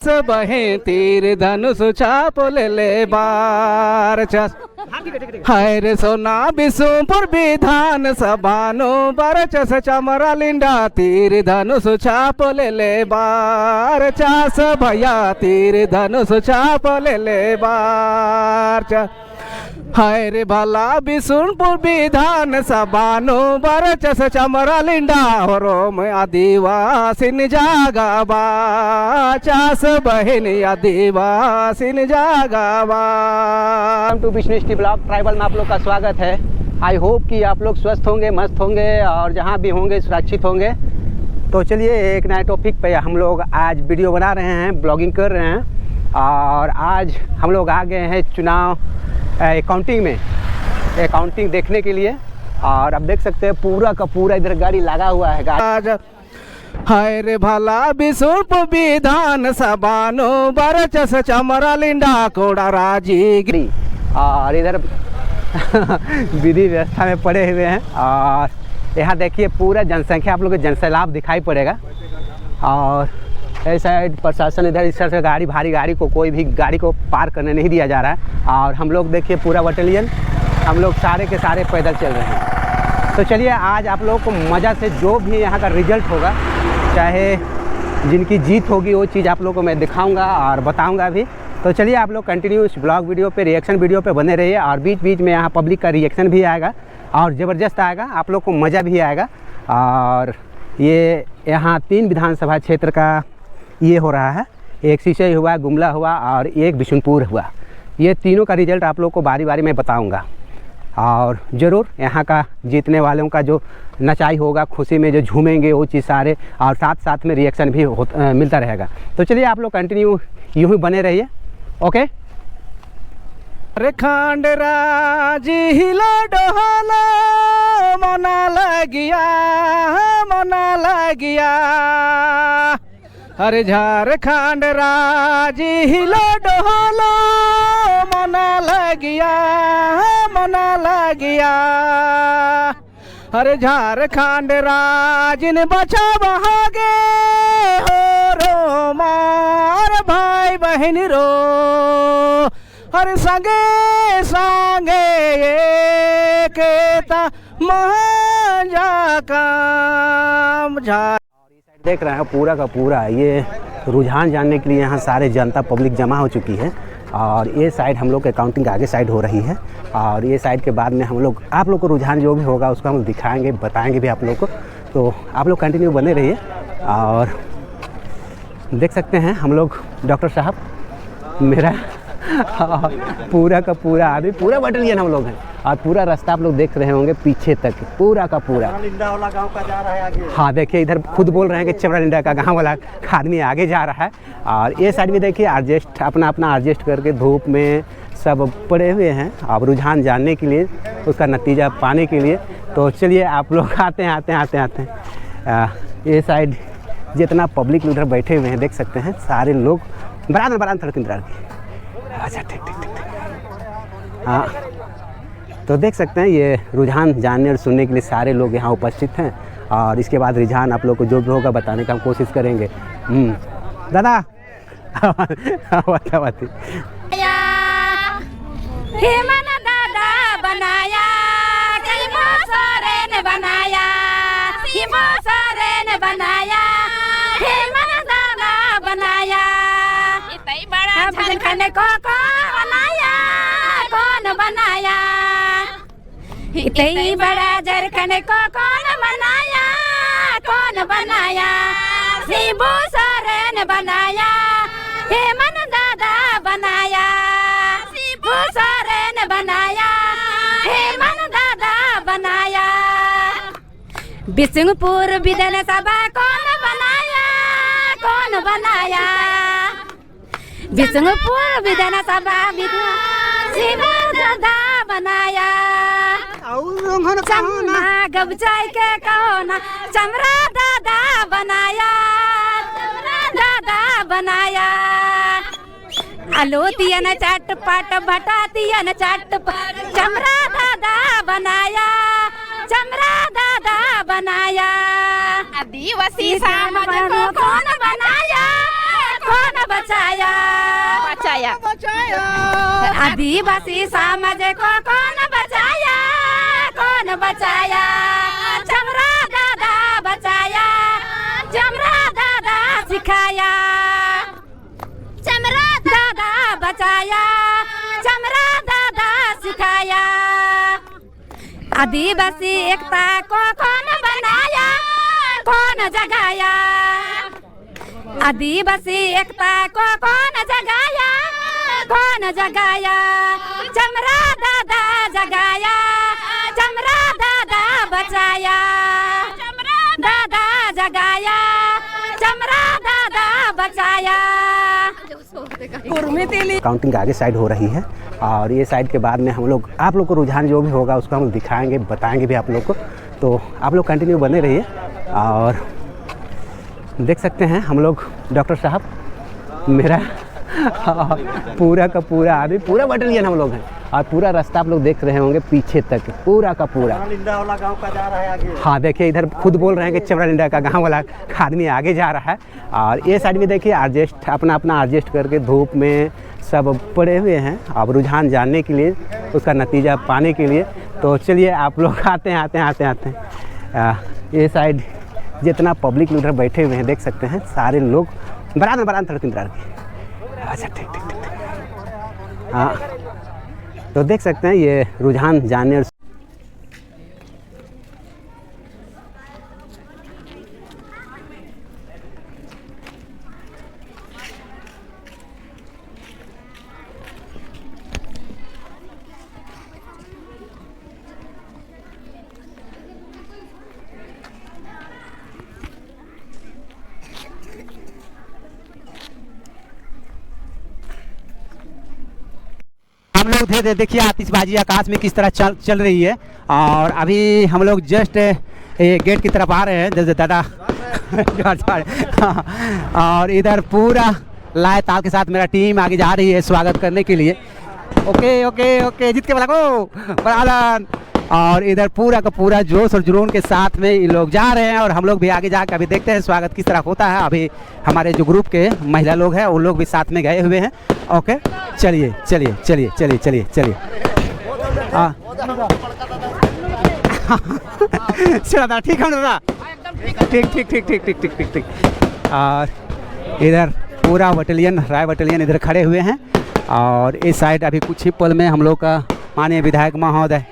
बहे तीर धनुष चाप ले बार चस हाय रे सोना बिशुपुर विधान सभानो बरचस चमरा लिंडा तीर धनुष चाप ले बार चास भैया तीर धनुष चाप ले बार चस हाय रे भला बिशुपुर विधान सभानो बरचस चमरा लिंडा रोम आदिवासिन जागाबा चास बहन आदिवासिन जागाबा। टू विष्णु ब्लॉग ट्राइबल में आप लोग का स्वागत है। आई होप कि आप लोग स्वस्थ होंगे, मस्त होंगे और जहाँ भी होंगे सुरक्षित होंगे। तो चलिए एक नए टॉपिक पे हम लोग आज वीडियो बना रहे हैं, ब्लॉगिंग कर रहे हैं। और आज हम लोग आ गए हैं चुनाव अकाउंटिंग में अकाउंटिंग देखने के लिए। और अब देख सकते हैं पूरा का पूरा इधर गाड़ी लगा हुआ है। हाय रे भला बिशुपुर विधान सभानो बरचस चमरा लिंडा कोड़ा राजीगिरी। और इधर विधि व्यवस्था में पड़े हुए हैं। और यहाँ देखिए पूरा जनसंख्या आप लोग को जनसैलाब दिखाई पड़ेगा। और इस साइड प्रशासन इधर इस तरह से गाड़ी भारी गाड़ी को कोई भी गाड़ी को पार करने नहीं दिया जा रहा है। और हम लोग देखिए पूरा बटालियन हम लोग सारे के सारे पैदल चल रहे हैं। तो चलिए आज आप लोगों को मज़ा से जो भी यहाँ का रिजल्ट होगा, चाहे जिनकी जीत होगी वो चीज़ आप लोगों को मैं दिखाऊंगा और बताऊंगा भी। तो चलिए आप लोग कंटिन्यू इस ब्लॉग वीडियो पे रिएक्शन वीडियो पे बने रहिए। और बीच बीच में यहाँ पब्लिक का रिएक्शन भी आएगा और ज़बरदस्त आएगा, आप लोग को मज़ा भी आएगा। और ये यहाँ 3 विधानसभा क्षेत्र का ये हो रहा है, एक सिसई हुआ, गुमला हुआ और एक बिशुनपुर हुआ। ये तीनों का रिजल्ट आप लोग को बारी बारी में बताऊंगा। और ज़रूर यहाँ का जीतने वालों का जो नचाई होगा, खुशी में जो झूमेंगे वो चीज़ सारे, और साथ साथ में रिएक्शन भी मिलता रहेगा। तो चलिए आप लोग कंटिन्यू यूँ ही बने रहिए। ओके। अरे खांड राजी हिलो डोहलो मना लगिया अरे झारखंड राजी हिलो डोहलो मना लगिया अरे झारखंड राजिन बचा बहागे हो रो मार भाई बहन रो अरे संगे संगे एकता महाजा काम झा। देख रहे हैं पूरा का पूरा ये रुझान जानने के लिए यहाँ सारे जनता पब्लिक जमा हो चुकी है। और ये साइड हम लोग अकाउंटिंग आगे साइड हो रही है। और ये साइड के बाद में हम लोग आप लोग को रुझान जो भी होगा उसको हम दिखाएंगे, बताएंगे भी आप लोग को। तो आप लोग कंटिन्यू बने रहिए। और देख सकते हैं हम लोग डॉक्टर साहब मेरा पूरा का पूरा अभी पूरा बटालियन हम लोग हैं। और पूरा रास्ता आप लोग देख रहे होंगे पीछे तक पूरा का पूरा वाला गांव का जा रहा है आगे। हाँ देखिए इधर खुद बोल रहे हैं कि चमरा लिंडा का गांव वाला आदमी आगे जा रहा है। और ये साइड भी देखिए एडजस्ट अपना एडजस्ट करके धूप में सब पड़े हुए हैं अब रुझान जानने के लिए, उसका नतीजा पाने के लिए। तो चलिए आप लोग आते हैं ये साइड जितना पब्लिक उधर बैठे हुए हैं देख सकते हैं सारे लोग बराबर थड़किन के। अच्छा ठीक। हाँ तो देख सकते हैं ये रुझान जानने और सुनने के लिए सारे लोग यहाँ उपस्थित हैं। और इसके बाद रुझान आप लोग को जो भी होगा बताने का हम कोशिश करेंगे। दादा बताती दादा बनाया बनाया बनाया दादा बनाया बड़ा झारखंड को बनाया कौन बनाया इतनी बड़ा झारखंड को कौन बनाया शिबू सोरेन बनाया हेमंत दादा बनाया शिबू सोरेन बनाया हेमंत दादा बनाया बिशुनपुर विधानसभा कौन बनाया बिशुनपुर विधानसभा शिबू दादा बनाया चमरा गबचाई के कौन चमरा दादा बनाया आलू तियन चटपट भटा तियन चटपट चमरा दादा बनाया आदिवासी समाज को कौन बनाया कौन बचाया बचाया बचाया आदिवासी समाज को कौन बचाया चमरा दादा बचाया चमरा दादा सिखाया चमरा दादा बचाया चमरा दादा सिखाया आदिवासी एकता को कौन बनाया कौन जगाया आदिवासी एकता को कौन जगाया चमरा दादा जगाया चमरा दादा बचाया दादा जगाया चमरा दादा बचाया काउंटिंग आगे साइड हो रही है और ये साइड के बाद में हम लोग आप लोग को रुझान जो भी होगा उसको हम दिखाएंगे बताएंगे भी आप लोग को। तो आप लोग कंटिन्यू बने रहिए और देख सकते हैं हम लोग डॉक्टर साहब मेरा पूरा का पूरा आदमी पूरा बटालियन हम लोग हैं और पूरा रास्ता आप लोग देख रहे होंगे पीछे तक पूरा का पूरा वाला गांव का जा रहा है आगे। हाँ देखिए इधर खुद बोल रहे हैं कि चमरालिंडा का गांव वाला आदमी आगे जा रहा है और ये साइड में देखिए एडजस्ट अपना एडजस्ट करके धूप में सब पड़े हुए हैं अब रुझान जानने के लिए उसका नतीजा पाने के लिए। तो चलिए आप लोग आते हैं ये साइड जितना पब्लिक उधर बैठे हुए हैं देख सकते हैं सारे लोग बराबर थड़किन के। अच्छा ठीक हाँ तो देख सकते हैं ये रुझान जानने और हम लोग देखिए आतिशबाजी आकाश में किस तरह चल रही है और अभी हम लोग जस्ट गेट की तरफ आ रहे हैं जैसे दादा और इधर पूरा लाए ताल के साथ मेरा टीम आगे जा रही है स्वागत करने के लिए। ओके जीत के वाला को बराबर और इधर पूरा का पूरा जोश और जुनून के साथ में ये लोग जा रहे हैं और हम लोग भी आगे जाकर अभी देखते हैं स्वागत किस तरह होता है। अभी हमारे जो ग्रुप के महिला लोग हैं वो लोग भी साथ में गए हुए हैं। ओके चलिए चला ठीक है दादा ठीक और इधर पूरा बटालियन राय बटालियन इधर खड़े हुए हैं और इस साइड अभी कुछ ही पल में हम लोग का माननीय विधायक महोदय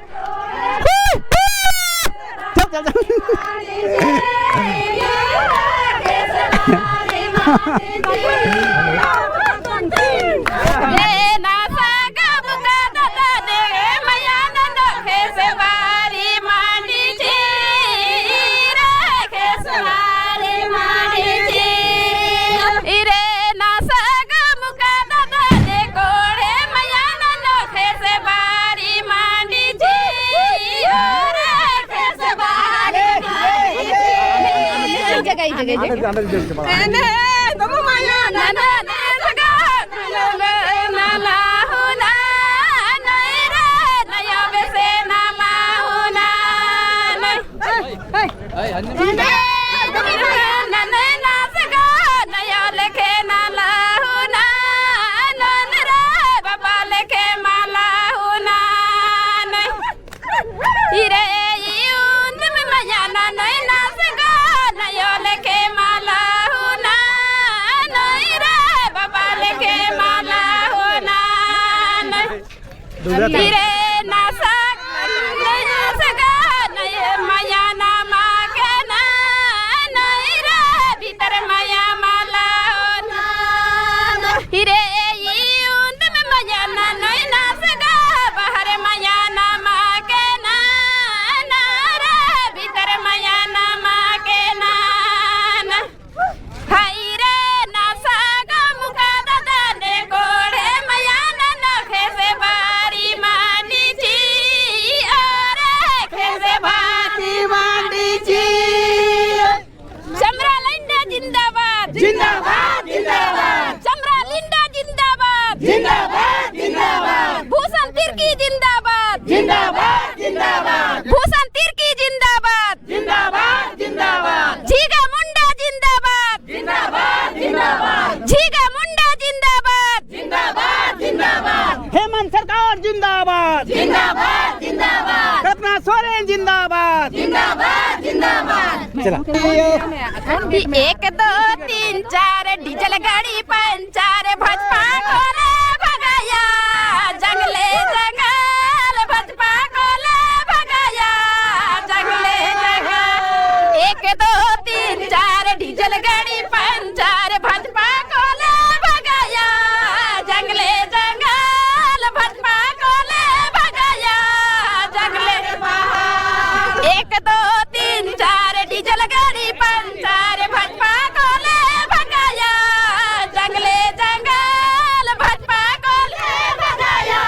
जिंदाबाद जिंदाबाद कल्पना सोरेन जिंदाबाद जिंदाबाद जिंदाबाद चला। 1 2 3 4 डीजल गाड़ी पंचर भाजपा को ले भगाया जंगले जंगल भाजपा को ले भगाया जंगले जंगल 1 2 3 4 डीजल गाड़ी पंचर भाजपा को ले भगाया जंगले जंगल भाजपा को ले भगाया जंगले 1 2 3 4 डीजल गाड़ी पंचर भाजपा को ले भगाया जंगले जंगल भाजपा को ले भगाया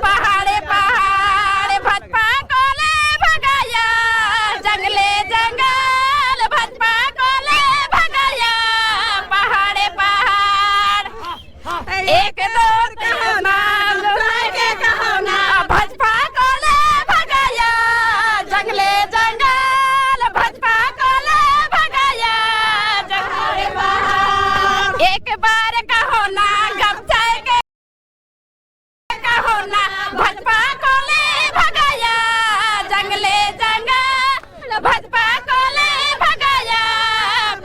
पहाड़े पहाड़ भाजपा को ले भगाया जंगले जंगल भाजपा को ले भगाया पहाड़े पहाड़ 1 2 3 कहो ना भाजपा को ले भगाया जंगले जंगल भाजपा को ले भगाया जंगले पहाड़ एक बार कहो ना गमछाए के कहो ना भाजपा को ले भगाया जंगले जंगल भाजपा को ले भगाया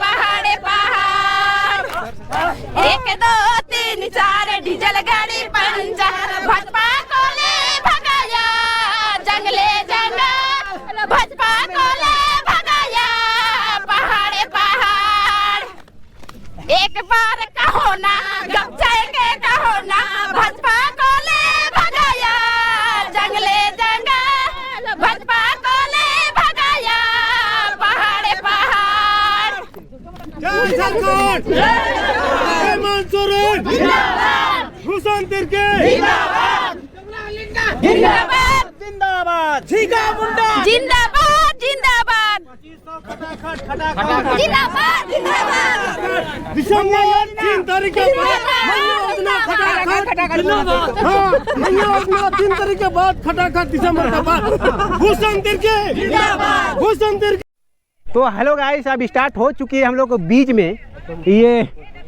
पहाड़े पहाड़ 1 2 3 4 डीजल गाड़ी पंचर भाजपा को ले भगाया जंगले जंगल भाजपा को ले भगाया पहाड़े पहाड़ एक बार कहो ना गमछाए के कहो ना भाजपा को ले भगाया जंगले जंगल भाजपा को ले भगाया पहाड़े पहाड़ जय सरकार हेमंत सोरेन जिंदाबाद भूषण तिर्के जिंदाबाद जिंदाबाद जिंदाबाद झीका मुंडा जिंदाबाद जिंदाबाद जिंदाबाद जिंदाबाद दिसंबर 3 तारीख के बाद योजना खटाखट जिंदाबाद हाँ योजना 3 तारीख के बाद खटाखट दिसंबर के बाद भूषण तिर्के जिंदाबाद भूषण तिर्के। तो हेलो गाइस, अब स्टार्ट हो चुकी है हम लोग को बीच में ये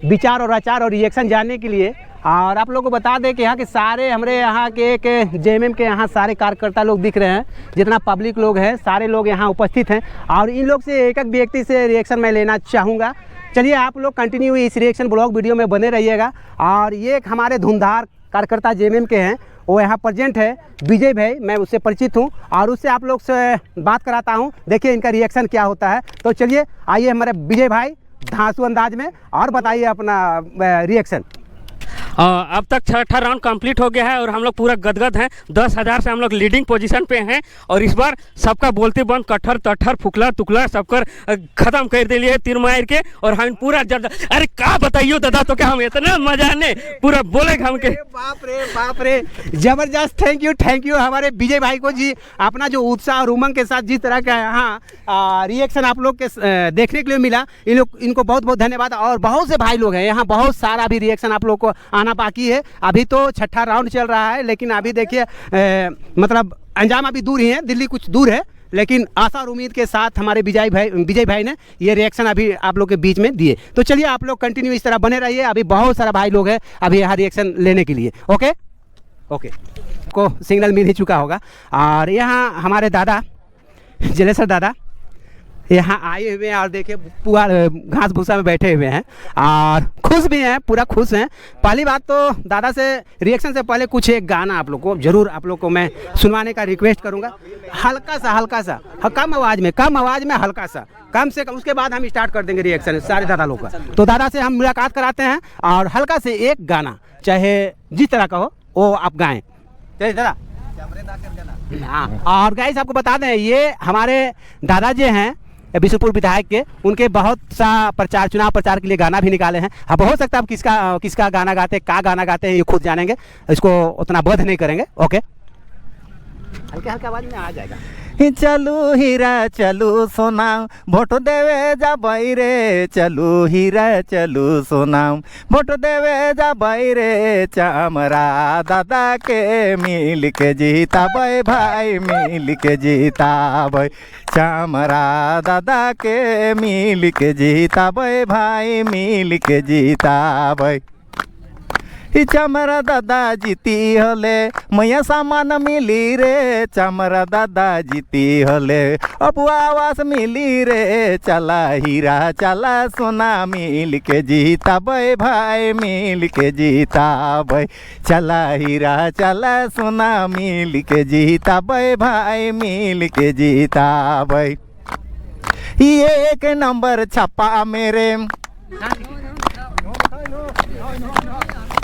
विचार और आचार और रिएक्शन जानने के लिए। और आप लोगों को बता दें कि यहाँ के सारे हमारे यहाँ के एक जेएमएम के यहाँ सारे कार्यकर्ता लोग दिख रहे हैं, जितना पब्लिक लोग हैं सारे लोग यहाँ उपस्थित हैं। और इन लोग से एक एक व्यक्ति से रिएक्शन मैं लेना चाहूँगा। चलिए आप लोग कंटिन्यू इस रिएक्शन ब्लॉग वीडियो में बने रहिएगा। और ये एक हमारे धुंधार कार्यकर्ता जेएमएम के हैं, वो यहाँ प्रेजेंट है विजय भाई, मैं उससे परिचित हूँ और उससे आप लोग से बात कराता हूँ, देखिए इनका रिएक्शन क्या होता है। तो चलिए आइए हमारे विजय भाई धांसू अंदाज में और बताइए अपना रिएक्शन। अब तक 6ठा राउंड कंप्लीट हो गया है और हम लोग पूरा गदगद हैं। 10,000 से हम लोग लीडिंग पोजीशन पे हैं और इस बार सबका बोलते बंद कट्ठर तट्ठर फुकला तुकला सबकर खत्म कर दिए तीर मार के। और हम पूरा अरे क्या बताइयो दादा, तो क्या हम इतना मजा ने पूरा बोले हम के बाप रे जबरदस्त। थैंक यू हमारे विजय भाई को जी, अपना जो उत्साह और उमंग के साथ जिस तरह का यहाँ रिएक्शन आप लोग के देखने के लिए मिला, इनको बहुत बहुत धन्यवाद। और बहुत से भाई लोग हैं यहाँ, बहुत सारा भी रिएक्शन आप लोग को आना बाकी है। अभी तो 6ठा राउंड चल रहा है, लेकिन अभी देखिए मतलब अंजाम अभी दूर ही है, दिल्ली कुछ दूर है, लेकिन आशा और उम्मीद के साथ हमारे विजय भाई ने ये रिएक्शन अभी आप लोग के बीच में दिए। तो चलिए आप लोग कंटिन्यू इस तरह बने रहिए, अभी बहुत सारा भाई लोग हैं अभी यहाँ रिएक्शन लेने के लिए। ओके को सिग्नल मिल ही चुका होगा। और यहाँ हमारे दादा जलेसर दादा यहाँ आए हुए हैं और देखिए पूरा घास भूसा में बैठे हुए हैं और खुश भी हैं, पूरा खुश हैं। पहली बात तो दादा से रिएक्शन से पहले कुछ एक गाना आप लोग को जरूर आप लोग को मैं सुनवाने का रिक्वेस्ट करूंगा, हल्का सा कम आवाज़ में हल्का सा, कम से कम। उसके बाद हम स्टार्ट कर देंगे रिएक्शन सारे दादा लोग का। तो दादा से हम मुलाकात कराते हैं और हल्का से एक गाना चाहे जिस तरह का हो वो आप गाएँ। चलिए दादा। हाँ, और गाइस आपको बता दें ये हमारे दादाजी हैं बिशुनपुर विधायक के, उनके बहुत सा चुनाव प्रचार के लिए गाना भी निकाले हैं। अब हो सकता है आप किसका गाना गाते हैं, क्या गाना गाते हैं ये खुद जानेंगे, इसको उतना बोध नहीं करेंगे। ओके, हल्के आवाज में आ जाएगा। चलू हीरा चलू सोना भोट देवे जा रे, चलू हीरा चलू सोना भोट देवे जा रे, चामरा दादा के मिल के जीता भाई मिल के जीता भाई, चामरा दादा के मिल के जीता भाई मिल के जीता भाई। चमरा दादा जीती हले मैया सामान मिली रे चमरा दादा जीती हले अब आवास मिली रे चला हीरा चला सोना मिल के जीता बे भाई मिल के जीता बे चला हीरा चला सोना मिल के जीता बे भाई मिल के जीता बे ये एक नंबर छपा मेरे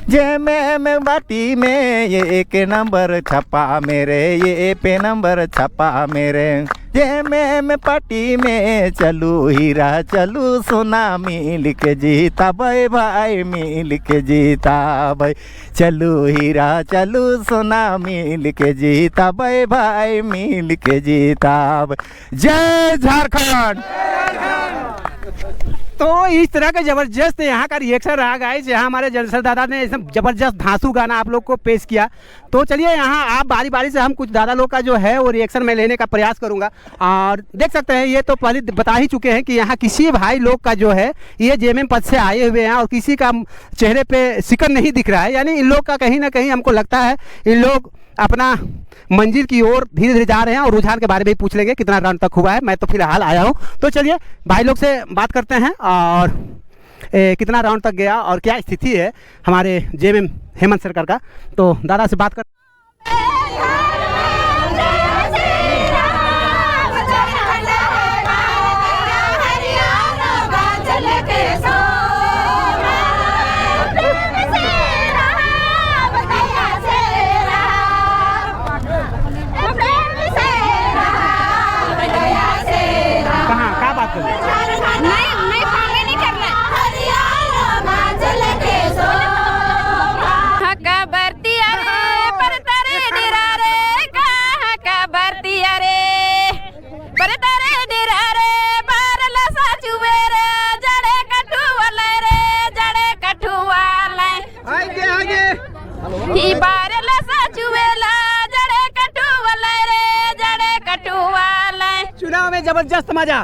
जे में बाटी में ये एक नंबर छपा मेरे ये पे नंबर छपा मेरे जे में पार्टी में चलू हीरा चलू सोना मिल के जीता बे भाई मिल के जीता बे चलू हीरा चलू सोना मिल के जीता बे भाई मिल के जीता बे जय झारखंड। तो इस तरह का ज़बरदस्त यहाँ का रिएक्शन रहा गाइस। यहाँ हमारे जनसर दादा ने एकदम ज़बरदस्त धांसू गाना आप लोग को पेश किया। तो चलिए यहाँ आप बारी बारी से हम कुछ दादा लोग का जो है वो रिएक्शन में लेने का प्रयास करूँगा। और देख सकते हैं ये तो पहले बता ही चुके हैं कि यहाँ किसी भाई लोग का जो है ये जेएमएम पद से आए हुए हैं और किसी का चेहरे पर शिकन नहीं दिख रहा है। यानी इन लोग का कहीं ना कहीं हमको लगता है इन लोग अपना मंजिल की ओर धीरे धीरे जा रहे हैं। और रुझान के बारे में भी पूछ लेंगे कितना रन तक हुआ है। मैं तो फिलहाल आया हूं। तो चलिए भाई लोग से बात करते हैं और कितना राउंड तक गया और क्या स्थिति है हमारे जेएमएम हेमंत सरकार का। तो दादा से बात कर चुनाव में जबरदस्त मजा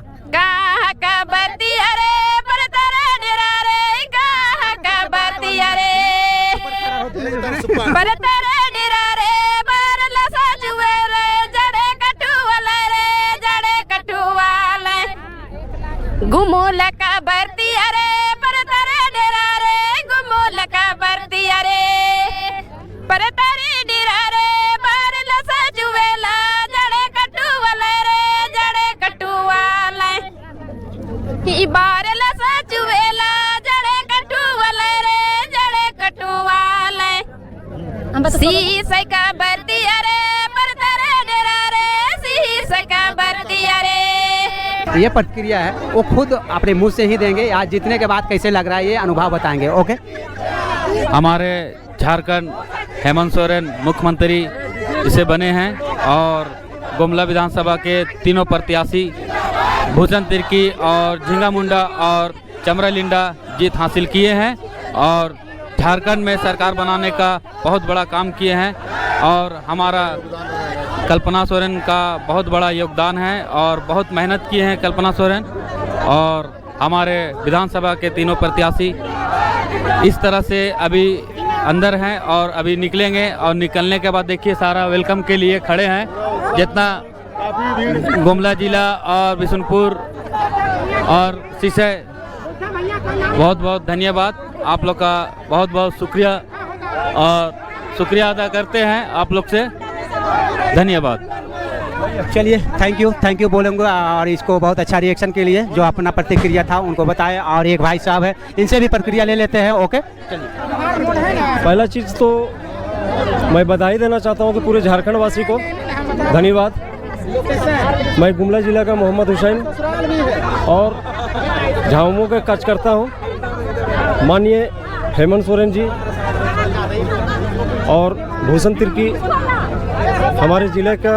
गुमोल का बरती अरे पर तारे डेरा रे गुमोल का बरती अरे पर तारे डेरा रे बार लसा जुवेला जड़े कटू वाले रे जड़े कटू वाले ही बार लसा जुवेला जड़े कटू वाले रे जड़े कटू वाले शीश का बरती अरे पर तारे डेरा रे शीश का बरती अरे। ये प्रतिक्रिया है वो खुद अपने मुंह से ही देंगे। आज जीतने के बाद कैसे लग रहा है ये अनुभव बताएंगे। ओके हमारे झारखंड हेमंत सोरेन मुख्यमंत्री इसे बने हैं और गुमला विधानसभा के तीनों प्रत्याशी भूषण तिर्की और झिंगा मुंडा और चमरा लिंडा जीत हासिल किए हैं और झारखंड में सरकार बनाने का बहुत बड़ा काम किए हैं। और हमारा कल्पना सोरेन का बहुत बड़ा योगदान है और बहुत मेहनत किए हैं कल्पना सोरेन। और हमारे विधानसभा के तीनों प्रत्याशी इस तरह से अभी अंदर हैं और अभी निकलेंगे और निकलने के बाद देखिए सारा वेलकम के लिए खड़े हैं। जितना गुमला जिला और बिशुनपुर और सिसय बहुत बहुत धन्यवाद आप लोग का बहुत बहुत शुक्रिया और शुक्रिया अदा करते हैं आप लोग से। धन्यवाद। चलिए थैंक यू बोलूँगा और इसको बहुत अच्छा रिएक्शन के लिए जो अपना प्रतिक्रिया था उनको बताया। और एक भाई साहब है इनसे भी प्रतिक्रिया ले लेते हैं। ओके पहला चीज़ तो मैं बधाई देना चाहता हूं कि पूरे झारखंड वासी को धन्यवाद। मैं गुमला जिला का मोहम्मद हुसैन और झामुमो का कार्यकर्ता हूं। माननीय हेमंत सोरेन जी और भूषण तिर्की हमारे ज़िले का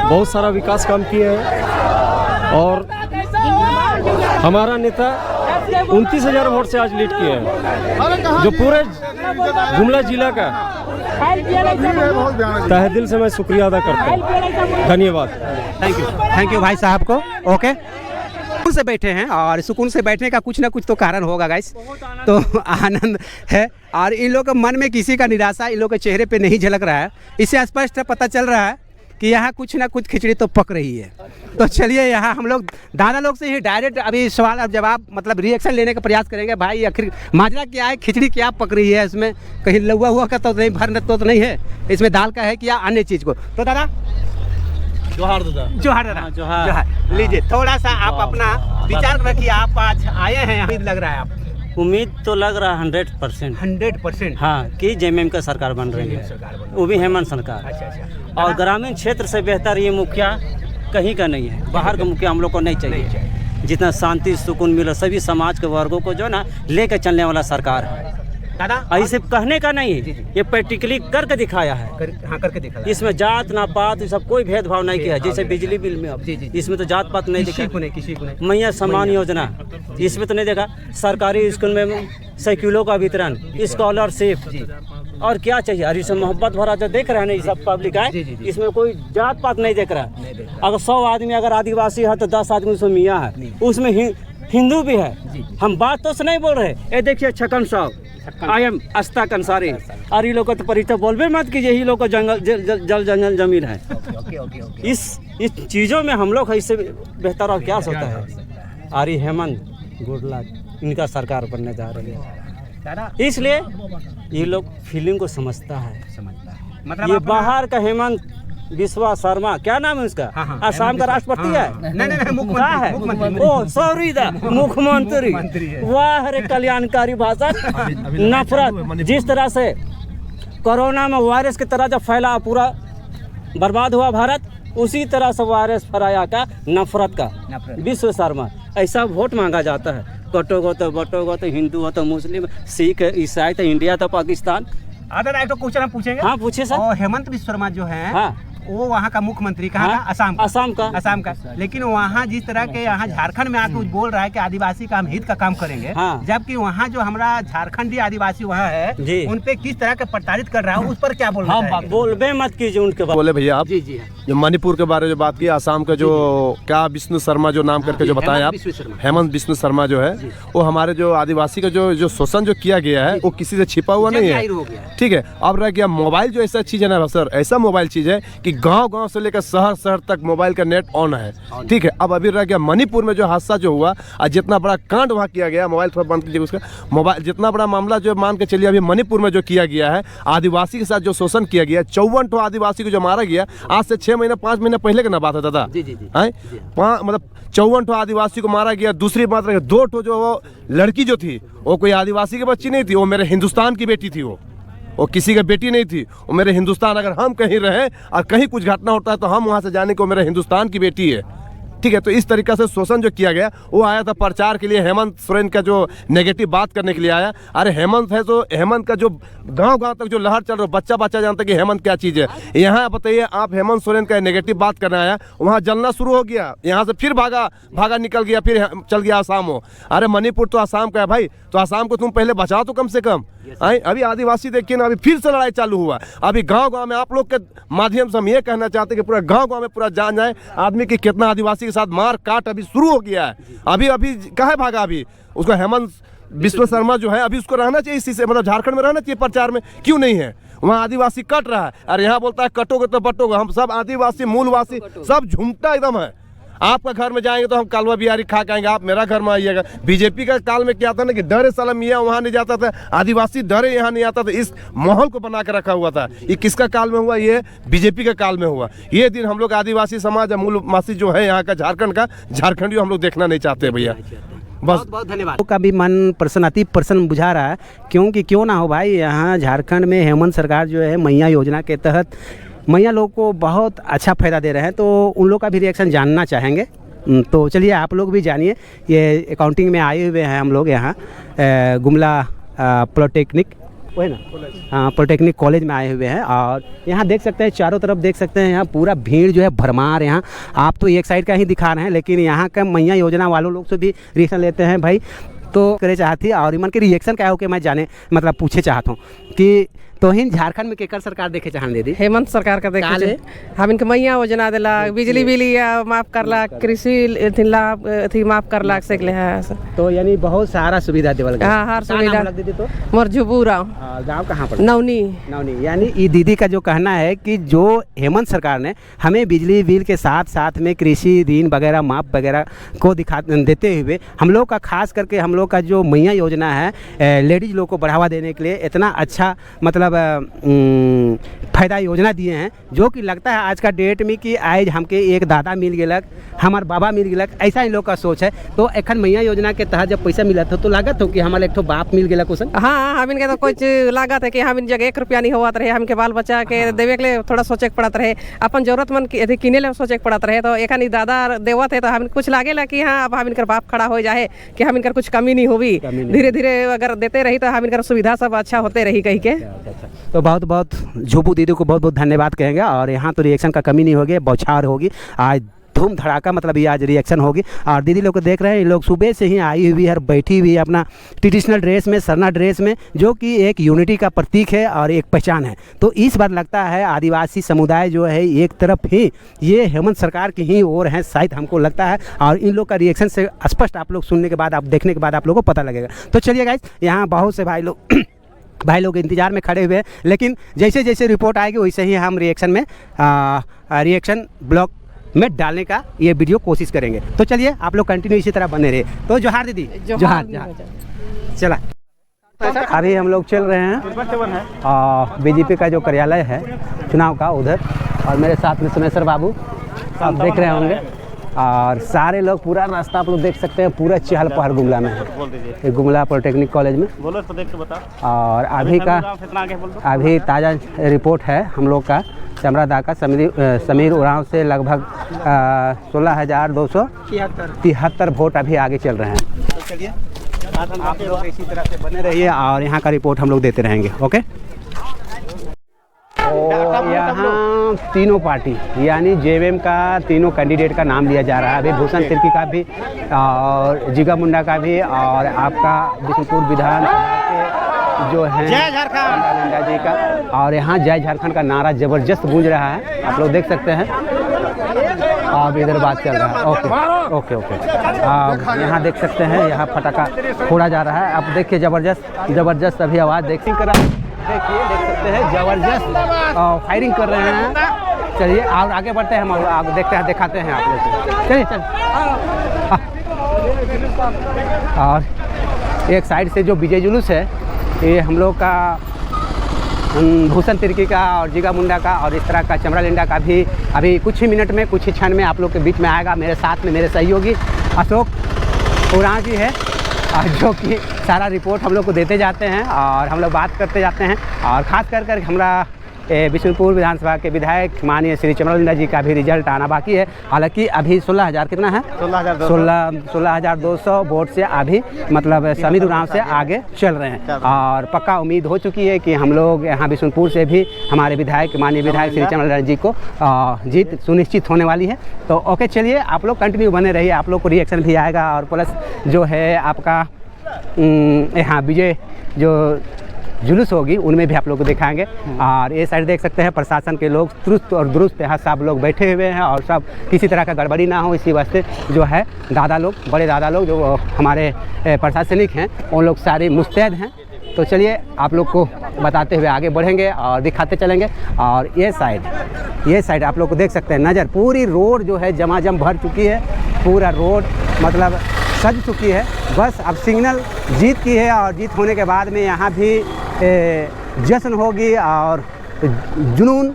बहुत सारा विकास काम किए हैं और हमारा नेता 29,000 वोट से आज लीड किए हैं जो पूरे गुमला जिला का तहे दिल से मैं शुक्रिया अदा करता हूँ। धन्यवाद। थैंक यू भाई साहब को। ओके सुकून से बैठे हैं, और सुकून से बैठने का कुछ ना कुछ तो कारण होगा गाइस। तो आनंद है, और इन लोग के मन में किसी का निराशा इन लोग के चेहरे पे नहीं झलक रहा है। इससे स्पष्ट पता चल रहा है कि यहाँ कुछ ना कुछ खिचड़ी तो पक रही है। तो चलिए यहाँ हम लोग दादा लोग से ही डायरेक्ट अभी सवाल और जवाब मतलब रिएक्शन लेने का प्रयास करेंगे। भाई आखिर माजरा क्या है, खिचड़ी क्या पक रही है, इसमें कहीं लौआ हुआ का तो नहीं, भरना तो नहीं है, इसमें दाल का है कि या अन्य चीज़ को। तो दादा जोहार दादा जोहार लीजिए, थोड़ा सा आप अपना विचार रखिए। आप आज आए हैं, उम्मीद लग रहा है आप उम्मीद तो लग रहा है 100%। हाँ कि जेएमएम का सरकार बन रही है, वो भी हेमंत सरकार। अच्छा। और ग्रामीण क्षेत्र से बेहतर ये मुखिया कहीं का नहीं है, बाहर का मुखिया हम लोग को नहीं चाहिए। जितना शांति सुकून मिला सभी समाज के वर्गों को जो ना लेकर चलने वाला सरकार है दादा, ऐसे कहने का नहीं है, ये प्रैक्टिकली करके दिखाया है। करके दिखाया। इसमें जात ना पात सब कोई भेदभाव नहीं किया, जैसे बिजली बिल में अब इसमें तो जात पात नहीं दिखा, किसी को नहीं। मैया सम्मान योजना इसमें तो नहीं देखा। सरकारी स्कूल में साइकिलों का वितरण, स्कॉलरशिप, और क्या चाहिए। और इसमें मोहब्बत भरा जो देख रहे हैं ना सब पब्लिक है, इसमें कोई जात पात नहीं देख रहा है। अगर 100 आदमी अगर आदिवासी है तो 10 आदमी उसमें मियाँ है, उसमें हिंदू भी है। हम बात तो नहीं बोल रहे। ये देखिए छकन साहब, आई एम अस्ताक अंसारी, और ये लोग को तो परिचय बोलबे मत कीजिए, यही लोग को जंगल जमीन है। इस चीज़ों में हम लोग इससे बेहतर और क्या सोचता है। आरी हेमंत गुड लक, इनका सरकार बनने जा रही है, इसलिए ये लोग फीलिंग को समझता है। मतलब ये बाहर का हेमंत विश्वा शर्मा, क्या नाम है उसका? असम का राष्ट्रपति है? नहीं मुख्यमंत्री। ओ सॉरी दा मुख्यमंत्री। वाह रे कल्याणकारी भाषण। नफरत जिस तरह से कोरोना में वायरस की तरह जब फैला पूरा बर्बाद हुआ भारत, उसी तरह से वायरस फैलाया का नफरत का विश्व शर्मा। ऐसा वोट मांगा जाता है। कटोगो तो बटोगो तो हिंदू हो तो मुस्लिम, सिख ईसाई तो इंडिया तो पाकिस्तान। एक तो क्वेश्चन हम पूछेंगे। हाँ पूछिए सर। हेमंत विश्व शर्मा जो है, हाँ वो वहाँ का मुख्यमंत्री कहाँ का? असम का। लेकिन वहाँ जिस तरह के यहाँ झारखंड में आके बोल रहा है कि आदिवासी का हम हित का काम करेंगे, जबकि वहाँ जो हमारा झारखंडी आदिवासी वहाँ है उन पे किस तरह के प्रताड़ित कर रहा है, उस पर क्या बोल रहा है? बोलबे मत कीजिए उनके बारे। बोले भैया आप जो मणिपुर के बारे में जो बात की, असम का जो क्या विष्णु शर्मा जो नाम करके जो बताया आप, हेमंत विष्णु शर्मा जो है, वो हमारे जो आदिवासी का जो शोषण जो किया गया है वो किसी से छिपा हुआ नहीं है। ठीक है। अब रह गया मोबाइल, जो ऐसा चीज है ना सर, ऐसा मोबाइल चीज है कि गांव से लेकर शहर तक मोबाइल का नेट ऑन है। ठीक है। अब अभी रह गया मणिपुर में जो हादसा जो हुआ और जितना बड़ा कांड वहाँ किया गया, मोबाइल थोड़ा बंद कीजिए उसका, मोबाइल जितना बड़ा मामला जो मान के चलिए अभी मणिपुर में जो किया गया है, आदिवासी के साथ जो शोषण किया गया, 54 आदिवासी को जो मारा गया, आज से 6 महीने 5 महीने पहले का ना बात है दादा। मतलब 54 आदिवासी को मारा गया। दूसरी बात रह गया 2 जो लड़की जो थी वो कोई आदिवासी की बच्ची नहीं थी, वो मेरे हिंदुस्तान की बेटी थी, वो किसी का बेटी नहीं थी, वो मेरे हिंदुस्तान। अगर हम कहीं रहें और कहीं कुछ घटना होता है तो हम वहाँ से जाने को मेरे हिंदुस्तान की बेटी है। ठीक है। तो इस तरीक़े से शोषण जो किया गया, वो आया था प्रचार के लिए, हेमंत सोरेन का जो नेगेटिव बात करने के लिए आया। अरे हेमंत है तो हेमंत का जो गांव तक जो लहर चल रहा है, बच्चा जानता है कि हेमंत क्या चीज़ है। यहाँ बताइए आप हेमंत सोरेन का नेगेटिव बात करने आया, वहाँ जलना शुरू हो गया, यहाँ से फिर भागा निकल गया, फिर चल गया आसाम हो। अरे मणिपुर तो आसाम का है भाई, तो आसाम को तुम पहले बचाओ तो कम से कम। अभी आदिवासी देखिए ना, अभी फिर से लड़ाई चालू हुआ। अभी गांव में आप लोग के माध्यम से हम ये कहना चाहते हैं कि पूरा गांव में पूरा जान जाए आदमी की कितना आदिवासी के साथ मार काट अभी शुरू हो गया है। अभी कहाँ भागा? अभी उसको हेमंत विश्व शर्मा जो है, अभी उसको रहना चाहिए इसी से, मतलब झारखंड में रहना चाहिए प्रचार में, क्यों नहीं है? वहाँ आदिवासी कट रहा है और यहाँ बोलता है कटोगे तो बटोगे। हम सब आदिवासी मूलवासी सब झुमटा एकदम है। आपका घर में जाएंगे तो हम कालवा बिहारी खा के आएंगे, आप मेरा घर में आइएगा। बीजेपी का काल में क्या था ना कि डरे साला मियाँ वहाँ नहीं जाता था, आदिवासी डरे यहाँ नहीं आता था, इस माहौल को बना के रखा हुआ था। ये किसका काल में हुआ? ये बीजेपी का काल में हुआ। ये दिन हम लोग आदिवासी समाज मूलवासी जो है यहाँ का झारखंड का, झारखंडी हम लोग देखना नहीं चाहते भैया। बस बहुत धन्यवाद। का भी मन प्रसन्न, अति प्रसन्न बुझा रहा है, क्योंकि क्यों ना हो भाई, यहाँ झारखंड में हेमंत सरकार जो है मैया योजना के तहत मैया लोग को बहुत अच्छा फ़ायदा दे रहे हैं, तो उन लोग का भी रिएक्शन जानना चाहेंगे। तो चलिए आप लोग भी जानिए। ये अकाउंटिंग में आए हुए हैं हम लोग यहाँ गुमला पॉलिटेक्निक, वो है ना, हाँ पॉलिटेक्निक कॉलेज में आए हुए हैं। और यहाँ देख सकते हैं, चारों तरफ देख सकते हैं, यहाँ पूरा भीड़ जो है भरमार। यहाँ आप तो एक साइड का ही दिखा रहे हैं, लेकिन यहाँ का मैया योजना वालों लोग से भी रिएक्शन लेते हैं। भाई तो करे चाहती और इमन के रिएक्शन क्या हो के मैं जाने मतलब पूछे चाहता हूँ कि तोहिन झारखंड में केकर सरकार देखे चाहन दे दी हेमंत सरकार का देखे छे हम इनके मैया योजना देला बिजली बिल माफ करला कृषि लाभ थी माफ करला सकले है तो यानी बहुत सारा सुविधा देवल गया। हां हर सुविधा दीदी तो मोर जुबूरा गांव कहाँ पर नवनी यानी ये दीदी का जो कहना है कि जो हेमंत सरकार ने हमें बिजली बिल के साथ साथ में कृषि ऋण वगैरह माफ वगैरह को दिखा देते हुए हम लोग का खास करके हम लोग का जो मैया योजना है लेडीज लोग को बढ़ावा देने के लिए इतना अच्छा मतलब फायदा योजना दिए हैं जो कि लगता है आज का डेट में कि आज हमके एक दादा मिल गलक हमार बाबा मिल गलक ऐसा इन लोग का सोच है। तो एखन मैया योजना के तहत जब पैसा मिला था तो लागत हो कि हमारे एक बाप मिल गया कुछ हाँ हम इनके तो कुछ लागत है कि हम इन जगह 1 रुपया नहीं होता रहे हमके बाल बच्चा के देवे के लिए थोड़ा सोचे पड़त रहे अपन जरूरतमंद किने ले सोचे पड़त रहे तो एखन दादा देवत है तो हम कुछ लागेला कि हाँ अब हम इनकर बाप खड़ा हो जाए कि हम इनकर कुछ कमी नहीं होगी धीरे धीरे अगर देते रही तो हम इनकर सुविधा सब अच्छा होते रही कही के। तो बहुत बहुत झूपू दीदी को बहुत बहुत धन्यवाद कहेंगे और यहाँ तो रिएक्शन का कमी नहीं होगी बौछार होगी आज धूम धड़ाका मतलब ये आज रिएक्शन होगी। और दीदी लोग को देख रहे हैं ये लोग सुबह से ही आई हुई है बैठी हुई है अपना ट्रेडिशनल ड्रेस में सरना ड्रेस में जो कि एक यूनिटी का प्रतीक है और एक पहचान है। तो इस बार लगता है आदिवासी समुदाय जो है एक तरफ ही ये हेमंत सरकार की ही ओर है शायद हमको लगता है और इन लोग का रिएक्शन से स्पष्ट आप लोग सुनने के बाद आप देखने के बाद आप लोग को पता लगेगा। तो चलिए गाइस यहाँ बहुत से भाई लोग इंतजार में खड़े हुए हैं लेकिन जैसे जैसे रिपोर्ट आएगी वैसे ही हम रिएक्शन में रिएक्शन ब्लॉग में डालने का ये वीडियो कोशिश करेंगे। तो चलिए आप लोग कंटिन्यू इसी तरह बने रहे। तो जोहार दीदी जोहार चला अभी हम लोग चल रहे हैं बीजेपी का जो कार्यालय है चुनाव का उधर और मेरे साथ में सुमेश्वर बाबू आप देख रहे होंगे और सारे लोग पूरा रास्ता आप लोग देख सकते हैं पूरा चहल पहल गुमला में है गुमला पॉलिटेक्निक कॉलेज में बोलो तो देख के बता। और अभी ताज़ा रिपोर्ट है हम लोग का चमरादा का समीर उरांव से लगभग 16,273 वोट अभी आगे चल रहे हैं। तो चलिए आप लोग इसी तरह से बने रहिए और यहाँ का रिपोर्ट हम लोग देते रहेंगे। ओके यहाँ तीनों पार्टी यानी जेएमएम का तीनों कैंडिडेट का नाम लिया जा रहा है। अभी भूषण तिर्की का भी और जिगा मुंडा का भी और आपका बिशनपुर विधानसभा के जो है जय झारखंड जी का और यहाँ जय झारखंड का नारा जबरदस्त गूंज रहा है आप लोग देख सकते हैं। अब इधर बात चल रहा है ओके ओके ओके यहाँ देख सकते हैं यहाँ पटाखा फोड़ा जा रहा है। अब देखिए जबरदस्त अभी आवाज़ देख सकते हैं जबरदस्त फायरिंग कर रहे हैं। चलिए और आगे बढ़ते हैं हम आगे देखते हैं दिखाते हैं आप लोग चलिए और एक साइड से जो विजय जुलूस है ये हम लोग का भूषण तिर्की का और जिगा मुंडा का और इस तरह का चमरा लिंडा का भी अभी कुछ ही मिनट में कुछ ही क्षण में आप लोग के बीच में आएगा। मेरे साथ में मेरे सहयोगी अशोक उरांव जी है जो कि सारा रिपोर्ट हम लोग को देते जाते हैं और हम लोग बात करते जाते हैं और ख़ास कर हमारा बिशनपुर विधानसभा के विधायक माननीय श्री चमरालिंडा जी का भी रिजल्ट आना बाकी है। हालांकि अभी 16,000 कितना है 16,200 वोट से अभी मतलब समीर उरांव से आगे चल रहे हैं और पक्का उम्मीद हो चुकी है कि हम लोग यहाँ बिशनपुर से भी हमारे विधायक माननीय विधायक श्री चमरालिंडा जी को जीत सुनिश्चित होने वाली है। तो ओके चलिए आप लोग कंटिन्यू बने रहिए आप लोग को रिएक्शन भी आएगा और प्लस जो है आपका यहाँ विजय जो जुलूस होगी उनमें भी आप लोग को दिखाएंगे। और ये साइड देख सकते हैं प्रशासन के लोग चुस्त और दुरुस्त यहाँ सब लोग बैठे हुए हैं और सब किसी तरह का गड़बड़ी ना हो इसी वास्ते जो है दादा लोग बड़े दादा लोग जो हमारे प्रशासनिक हैं उन लोग सारे मुस्तैद हैं। तो चलिए आप लोग को बताते हुए आगे बढ़ेंगे और दिखाते चलेंगे। और ये साइड आप लोग को देख सकते हैं नज़र पूरी रोड जो है जमाजम भर चुकी है पूरा रोड मतलब सज चुकी है। बस अब सिग्नल जीत की है और जीत होने के बाद में यहाँ भी जश्न होगी और जुनून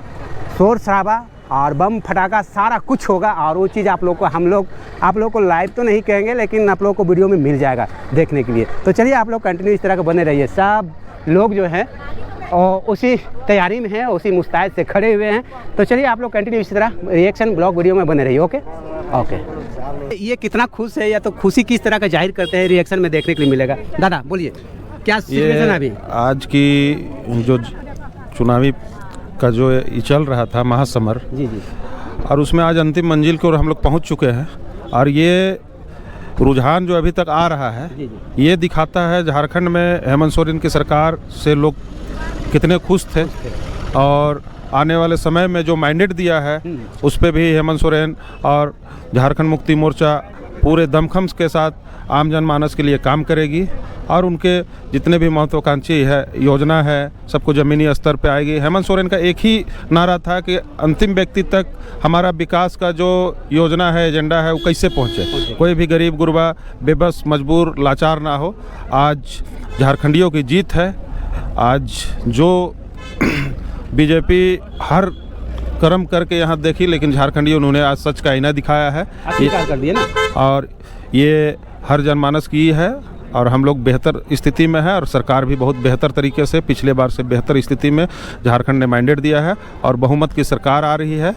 शोर शराबा और बम फटाका सारा कुछ होगा और वो चीज़ आप लोग को लाइव तो नहीं कहेंगे लेकिन आप लोग को वीडियो में मिल जाएगा देखने के लिए। तो चलिए आप लोग कंटिन्यू इस तरह के बने रहिए। सब लोग जो हैं और उसी तैयारी में हैं उसी मुस्तैद से खड़े हुए हैं। तो चलिए आप लोग कंटिन्यू इसी तरह रिएक्शन ब्लॉग वीडियो में बने रहिए। ओके ओके ये कितना खुश है या तो खुशी किस तरह का जाहिर करते हैं रिएक्शन में देखने के लिए मिलेगा। दादा बोलिए क्या सिचुएशन है अभी आज की जो चुनावी का जो चल रहा था महासमर जी और उसमें आज अंतिम मंजिल की ओर हम लोग पहुंच चुके हैं और ये रुझान जो अभी तक आ रहा है ये दिखाता है झारखंड में हेमंत सोरेन की सरकार से लोग कितने खुश थे, और आने वाले समय में जो मैंडेट दिया है उस पे भी हेमंत सोरेन और झारखंड मुक्ति मोर्चा पूरे दमखम के साथ आम जनमानस के लिए काम करेगी, और उनके जितने भी महत्वाकांक्षी है योजना है सबको ज़मीनी स्तर पे आएगी। हेमंत सोरेन का एक ही नारा था कि अंतिम व्यक्ति तक हमारा विकास का जो योजना है, एजेंडा है, वो कैसे पहुँचे, कोई भी गरीब गुरबा बेबस मजबूर लाचार ना हो। आज झारखंडियों की जीत है। आज जो बीजेपी हर कर्म करके यहाँ देखी, लेकिन झारखंडियों उन्होंने आज सच का आईना दिखाया है कर दिया ना, और ये हर जनमानस की है, और हम लोग बेहतर स्थिति में है, और सरकार भी बहुत बेहतर तरीके से पिछले बार से बेहतर स्थिति में झारखंड ने मैंडेट दिया है और बहुमत की सरकार आ रही है।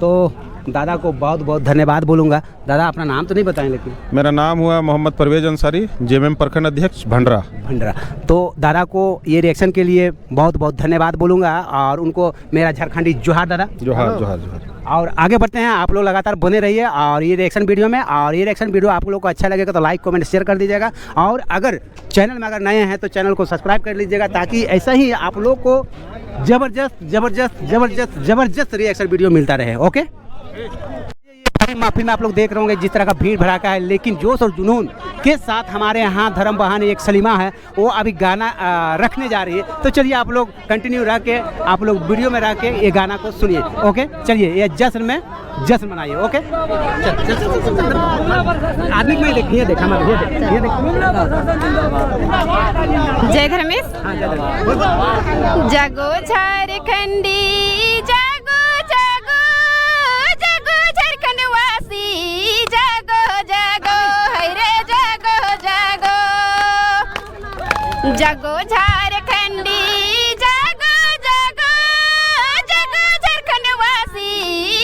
तो दादा को बहुत बहुत धन्यवाद बोलूँगा। दादा अपना नाम तो नहीं बताएं लेकिन। मेरा नाम हुआ मोहम्मद परवेज अंसारी, जेएमएम प्रखंड अध्यक्ष भंडरा। तो दादा को ये रिएक्शन के लिए बहुत बहुत धन्यवाद बोलूँगा, और उनको मेरा झारखंडी जोहार दादा। जोहार जोहार जोहार। और आगे बढ़ते हैं, आप लोग लगातार बने रहिए और ये रिएक्शन वीडियो में, और ये रिएक्शन वीडियो आप लोगों को अच्छा लगेगा तो लाइक कमेंट शेयर कर दीजिएगा, और अगर चैनल में अगर नए हैं तो चैनल को सब्सक्राइब कर लीजिएगा, ताकि ऐसा ही आप लोग को जबरदस्त जबरदस्त जबरदस्त जबरदस्त रिएक्शन वीडियो मिलता रहे। ओके, महफिल में आप लोग देख रहे होंगे जिस तरह का भीड़ भड़ाका है, लेकिन जोश और जुनून के साथ हमारे यहाँ धर्म बहाने एक सलीमा है, वो अभी गाना रखने जा रही है। तो चलिए आप लोग कंटिन्यू रह के, आप लोग वीडियो में रह के ये गाना को सुनिए। ओके, चलिए ये जश्न में जश्न मनाइए। ओके, आदमी को देखिए, देखा मैं ये जय धर्मेश। जागो झारखंडी, जागो जागो जागो झारखंड वासी, जागो जागो है रे जागो जागो, जागो झारखंडी, जागो जागो जागो झारखंड वासी,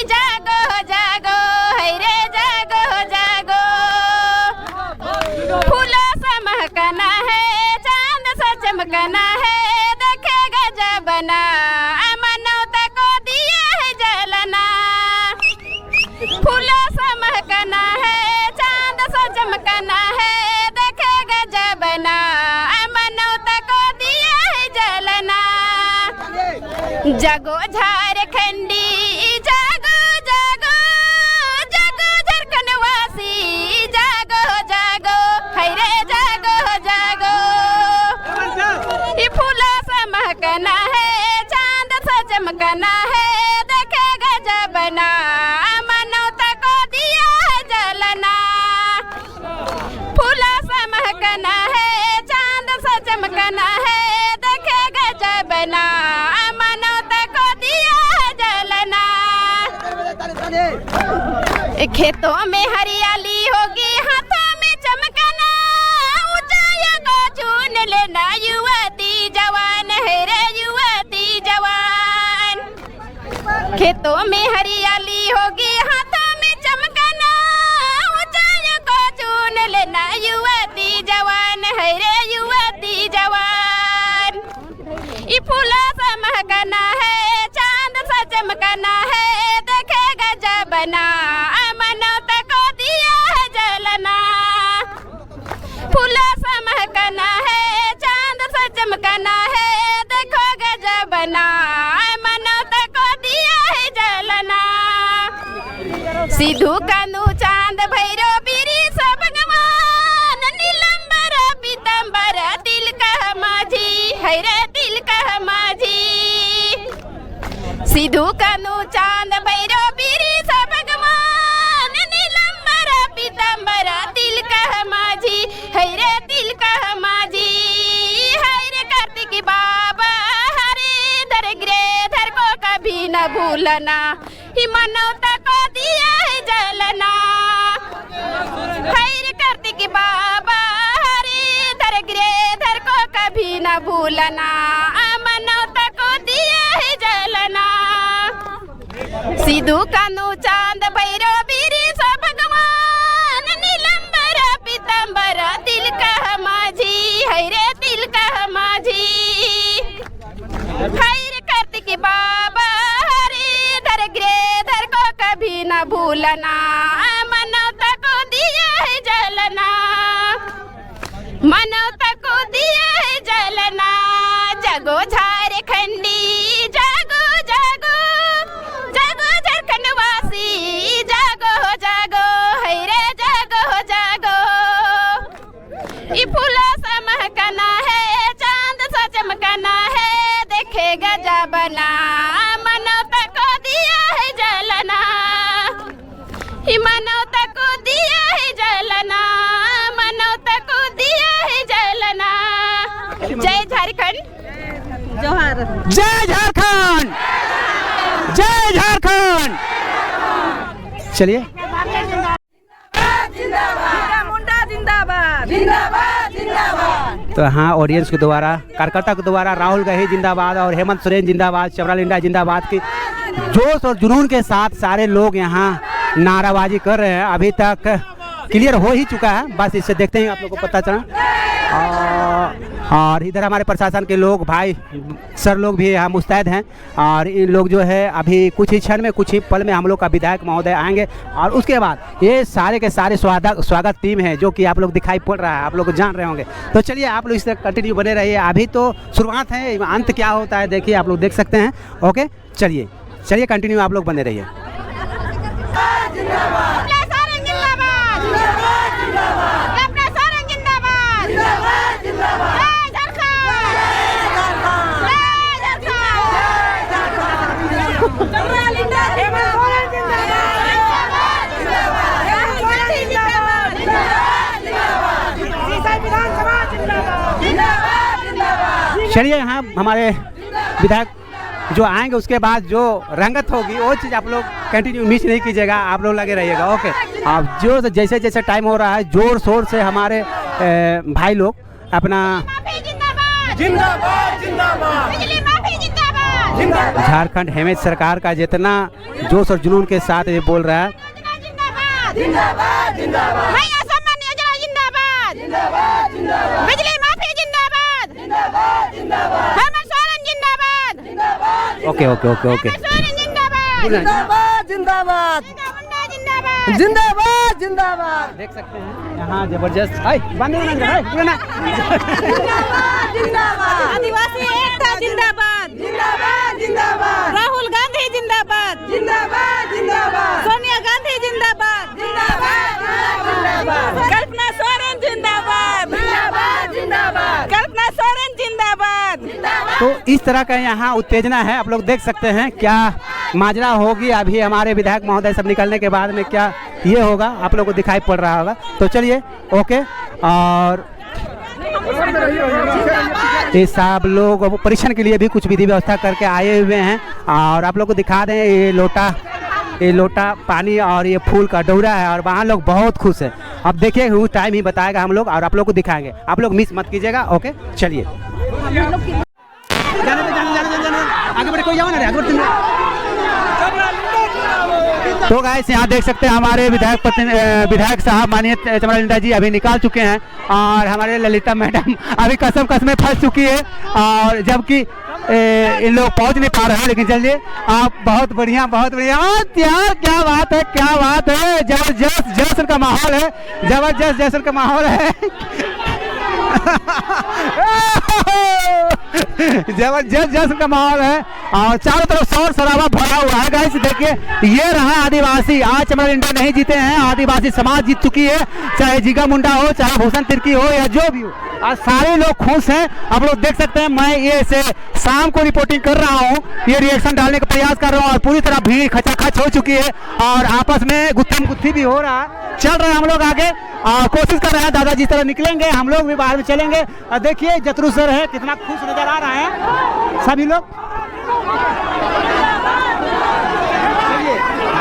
जागो जागो है रे जागो जागो। फूलों सा महकना है, चांद सा चमकना है, देखेगा जब बना मनौता को दिया है जलना। फूलों सा महकना है, चांद सा चमकना है, देखेगा जब बना मनौता को दिया है जलना। जागो झारखंडी, जागो जागो जागो झारखंड वासी, जागो जागो है रे जागो जागो। ये फूलों सा महकना है, चांद सा चमकना है, देखेगा जब बना मनौता को दिया है जलना। फूलों सा महकना है, चांद सा चमकना है, देखेगा जब बना मनौता को दिया है जलना। खेतों में हरियाली होगी, हाथों में चमकना, ऊंचाइयों को चून लेना, युवती जवान है रे युवती जवान। खेतों में हरियाली होगी, हाथों में चमकना, ऊंचाइयों को चून लेना, युवती जवान है रे युवती जवान। ये फूलों सा महकना है, चांद सा चमकना है, देखेगा जब बना मनौता को दिया है जलना। फूलों सा महकना है, चांद सा चमकना है, देखोगा जब बना मनौता को दिया है जलना। सिद्धू कानू चांद भैरो बिरी सब भगवान, नीलंबर पीतंबर तिलका माझी है रे तिलका माझी। सिद्धू कानू चांद भैरो बिरी सब भगवान, नीलंबर पीतंबर तिलका माझी है रे तिलका माझी। है रे कार्तिक बाबा हरे धर गिरधर को कभी न भूलना, ही मनौता को दिया है जलना। है रे कार्तिक बाबा हरे धर गिरधर को कभी न भूलना, मनौता को दिया है जलना। सिद्धू कानू चांद भैरो बिरी सब भगवान, नीलंबर पीतंबर तिलका माझी है रे तिलका माझी। है रे कार्तिक बाबा हरे धर गिरधर को कभी न भूलना, मनौता को दिया है झारखंडी जागो जागो जागो झारखंड वासी जागो हो जागो है रे जागो हो जागो ये फूलों सा महकना है चांद सा चमकना है देखेगा जाबना मनोता को दिया है जलना ही मनोता को दिया है जलना मनोता को दिया है जलना। जय झारखंड जोहार जय झारखंड जय झारखंड। चलिए तो हाँ ऑडियंस के द्वारा कार्यकर्ता के द्वारा राहुल गांधी जिंदाबाद और हेमंत सोरेन जिंदाबाद चमरा लिंडा जिंदाबाद की जोश और जुनून के साथ सारे लोग यहाँ नाराबाजी कर रहे हैं। अभी तक क्लियर हो ही चुका है, बस इससे देखते हैं आप लोगों को पता चला। और इधर हमारे प्रशासन के लोग भाई सर लोग भी यहाँ मुस्तैद हैं और इन लोग जो है अभी कुछ ही क्षण में कुछ ही पल में हम लोग का विधायक महोदय आएंगे और उसके बाद ये सारे के सारे स्वागत टीम है जो कि आप लोग दिखाई पड़ रहा है, आप लोग जान रहे होंगे। तो चलिए आप लोग इस तरह कंटिन्यू बने रहिए। अभी तो शुरुआत है, अंत क्या होता है देखिए आप लोग देख सकते हैं। ओके चलिए चलिए कंटिन्यू आप लोग बने रहिए। चलिए यहाँ हमारे विधायक जो आएंगे उसके बाद जो रंगत होगी वो चीज़ आप लोग कंटिन्यू मिस नहीं कीजिएगा, आप लोग लगे रहिएगा। ओके अब जो जैसे जैसे टाइम हो रहा है जोर शोर से हमारे भाई लोग अपना झारखंड हेमंत सरकार का जितना जोश और जुनून के साथ ये बोल रहा है बिजली माफी जिंदाबाद हेमंत सोरेन जिंदाबाद ओके ओके ओके ओके जिंदाबाद जिंदाबाद जिंदाबाद जिंदाबाद। देख सकते हैं यहाँ जबरदस्त आदिवासी एकता जिंदाबाद जिंदाबाद जिंदाबाद राहुल गांधी जिंदाबाद जिंदाबाद जिंदाबाद सोनिया गांधी जिंदाबाद जिंदाबाद जिंदाबाद कल्पना सोरेन जिंदाबाद जिंदाबाद जिंदाबाद कल्पना सोरेन जिंदाबाद। तो इस तरह का यहाँ उत्तेजना है, आप लोग देख सकते हैं क्या माजरा होगी अभी हमारे विधायक महोदय सब निकलने के बाद में क्या ये होगा आप लोग को दिखाई पड़ रहा होगा। तो चलिए ओके और ये सब लोग परीक्षण के लिए भी कुछ विधि व्यवस्था करके आए हुए हैं और आप लोग को दिखा दें ये लोटा पानी और ये फूल का डोरा है और वहाँ लोग बहुत खुश हैं। अब देखिए वो टाइम ही बताएगा हम लोग और आप लोग को दिखाएंगे, आप लोग मिस मत कीजिएगा। ओके चलिए आगे बढ़े कोई जाओ ना आगे बढ़ते। तो गाइस यहाँ देख सकते हैं हमारे विधायक साहब माननीय चमरा लिंडा जी अभी निकाल चुके हैं और हमारे ललिता मैडम अभी कसम में फंस चुकी है और जबकि इन लोग पहुंच नहीं पा रहे हैं। लेकिन चलिए आप बहुत बढ़िया यार क्या बात है जबरदस्त जश्न का माहौल है, जबरदस्त जश्न का माहौल है जबरदस्त जश्न का माहौल है और चारों तरफ शोर शराबा भरा हुआ है। गाइस देखिए ये रहा आदिवासी, आज चमरा लिंडा नहीं जीते हैं, आदिवासी समाज जीत चुकी है, चाहे जीगा मुंडा हो चाहे भूषण तिर्की हो या जो भी हो, आज सारे लोग खुश हैं। आप लोग देख सकते हैं मैं ये से शाम को रिपोर्टिंग कर रहा हूँ, ये रिएक्शन डालने का प्रयास कर रहा हूँ और पूरी तरह भीड़ खचाखच हो चुकी है और आपस में गुत्थम गुत्थी भी हो रहा है। चल रहे हैं हम लोग आगे और कोशिश कर रहे हैं दादा जिस तरह निकलेंगे हम लोग भी बाहर में चलेंगे। और देखिए जतरू सर है कितना खुश नजर आ रहा है सभी लोग,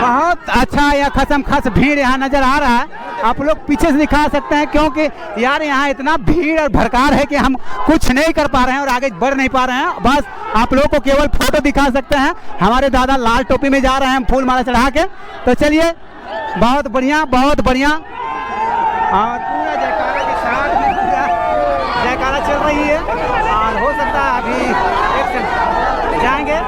बहुत अच्छा यह खसम खस भीड़ यहाँ नजर आ रहा है। आप लोग पीछे से दिखा सकते हैं क्योंकि यार यहाँ इतना भीड़ और भड़कार है कि हम कुछ नहीं कर पा रहे हैं और आगे बढ़ नहीं पा रहे हैं। बस आप लोगों को केवल फोटो दिखा सकते हैं। हमारे दादा लाल टोपी में जा रहे हैं फूल माला चढ़ा के। तो चलिए बहुत बढ़िया और पूरा जयकारा के साथ में पूरा जयकारा चल रही है और हो सकता है अभी एक जाएंगे।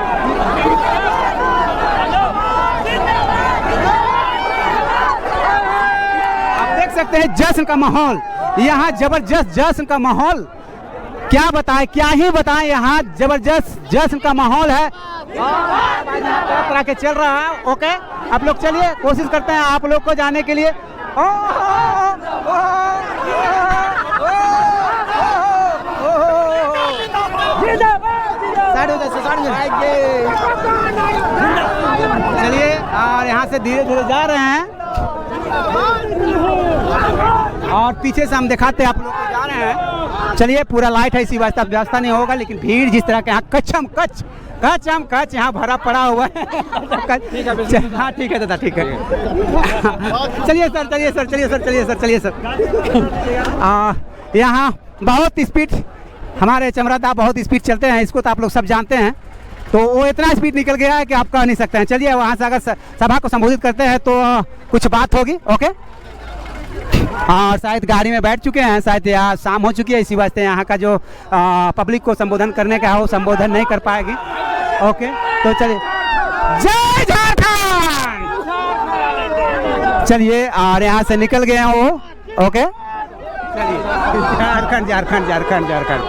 आप देख सकते हैं जश्न का माहौल, यहाँ जबरदस्त जश्न का माहौल क्या बताएं, क्या ही बताएं, यहाँ जबरदस्त जश्न का माहौल है, तरह तरह के चल रहा है। ओके, आप लोग चलिए, कोशिश करते हैं आप लोग को जाने के लिए। चलिए, और यहाँ से धीरे धीरे जा रहे हैं, और पीछे से हम दिखाते हैं आप लोग को जा रहे हैं। चलिए, पूरा लाइट है, इसी व्यवस्था नहीं होगा, लेकिन भीड़ जिस तरह के यहाँ कच्चम कच यहाँ भरा पड़ा हुआ है। हाँ ठीक है दादा, ठीक है। चलिए सर। यहाँ बहुत स्पीड, हमारे चमरादा बहुत स्पीड चलते हैं, इसको तो आप लोग सब जानते हैं। तो वो इतना स्पीड निकल गया है कि आप कह नहीं सकते हैं। चलिए, वहाँ से अगर सभा को संबोधित करते हैं तो कुछ बात होगी। ओके, और शायद गाड़ी में बैठ चुके हैं, शायद यहाँ शाम हो चुकी है, इसी वास्ते यहाँ का जो पब्लिक को संबोधन करने का है वो संबोधन नहीं कर पाएगी। ओके, तो चलिए, जय झारखंड। चलिए, और यहाँ से निकल गए हैं वो। ओके, चलिए, झारखंड।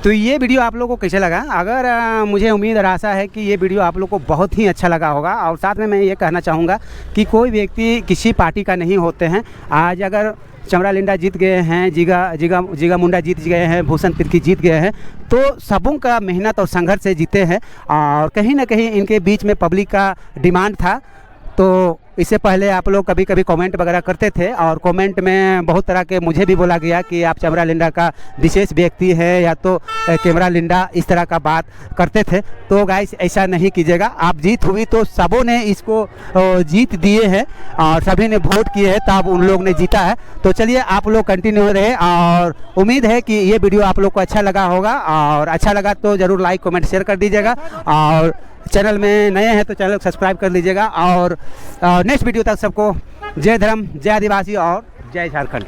तो ये वीडियो आप लोगों को कैसे लगा? अगर मुझे उम्मीद और आशा है कि ये वीडियो आप लोगों को बहुत ही अच्छा लगा होगा। और साथ में मैं ये कहना चाहूँगा कि कोई व्यक्ति किसी पार्टी का नहीं होते हैं। आज अगर चमरा लिंडा जीत गए हैं, जिगा मुंडा जीत गए हैं, भूषण तिर्की जीत गए हैं, तो सबों का मेहनत और संघर्ष से जीते हैं। और कहीं ना कहीं इनके बीच में पब्लिक का डिमांड था। तो इससे पहले आप लोग कभी कभी कमेंट वगैरह करते थे, और कमेंट में बहुत तरह के मुझे भी बोला गया कि आप चमरा लिंडा का विशेष व्यक्ति है, या तो कैमरा लिंडा, इस तरह का बात करते थे। तो गाइस, ऐसा नहीं कीजिएगा। आप जीत हुई तो सबों ने इसको जीत दिए हैं, और सभी ने वोट किए हैं, तब उन लोग ने जीता है। तो चलिए, आप लोग कंटिन्यू रहे, और उम्मीद है कि ये वीडियो आप लोग को अच्छा लगा होगा। और अच्छा लगा तो ज़रूर लाइक कमेंट शेयर कर दीजिएगा, और चैनल में नए हैं तो चैनल को सब्सक्राइब कर लीजिएगा। और नेक्स्ट वीडियो तक सबको जय धर्म, जय आदिवासी और जय झारखंड।